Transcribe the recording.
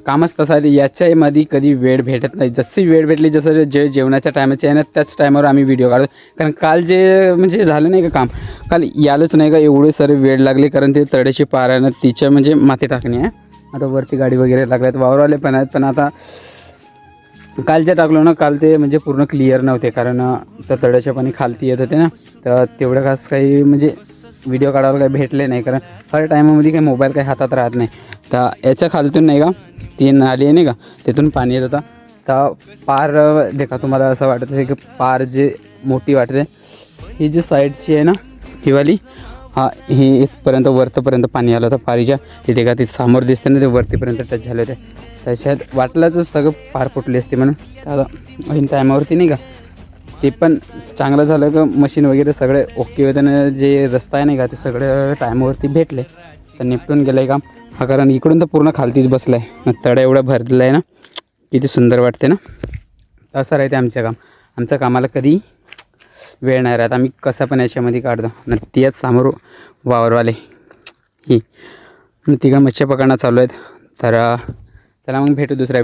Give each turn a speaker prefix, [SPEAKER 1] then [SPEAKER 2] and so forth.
[SPEAKER 1] कामच तसं आहे, याच्यामध्ये कधी वेळ भेटत नाही. जशी वेळ भेटली, जसं जे जेवणाच्या टायमाचे आहे ना त्याच टायमावर आम्ही व्हिडिओ काढतो. कारण काल जे म्हणजे झालं नाही का काम, काल यायलाच नाही का एवढे सारे वेळ लागले. कारण ते तळ्याची पार आहे ना तिच्या म्हणजे माती टाकणी आहे. आता वरती गाडी वगैरे लागल्यात, वावरवाले पण आहेत. पण आता काल जे टाकलो ना, काल ते म्हणजे पूर्ण क्लिअर नव्हते. कारण त्या तळ्याच्या पाणी खालती येत होते ना, तर तेवढं खास काही म्हणजे व्हिडिओ काढायला काही भेटले नाही. कारण हर टायमामध्ये काही मोबाईल काही हातात राहत नाही. तर याच्या खालतून नाही का ती नाली आहे नाही का, तिथून पाणी येत होता. तर पार देखा तुम्हाला असं वाटत आहे की पार जे मोठी वाटते, ही जी साईडची आहे ना ही वाली, हा ही इथपर्यंत वरतपर्यंत पाणी आलं होतं पारीच्या. तिथे का ते समोर दिसते ना, ते वरतीपर्यंत टच झाले होते. त्याच्यात वाटलंच सगळं पार फुटली असते म्हणून. आता ऐन टायमावरती नाही का ते पण चांगलं झालं का मशीन वगैरे सगळे ओके होते ना. जे रस्ता आहे नाही का ते सगळे टायमावरती भेटले, तर निपटून गेलं आहे काम. हा कारण इकडून तर पूर्ण खालतीच बसलं आहे, तडा एवढा भरलेला आहे ना, किती सुंदर वाटते ना. असं राहते आमचं काम. आमच्या कामाला कधी वेळ नाही राहत. आम्ही कसं पण याच्यामध्ये काढतो न. तेच समोर वावरवाले ही तिकडं मच्छी पकडणं चालू आहेत. तर चला मग भेटू दुसऱ्या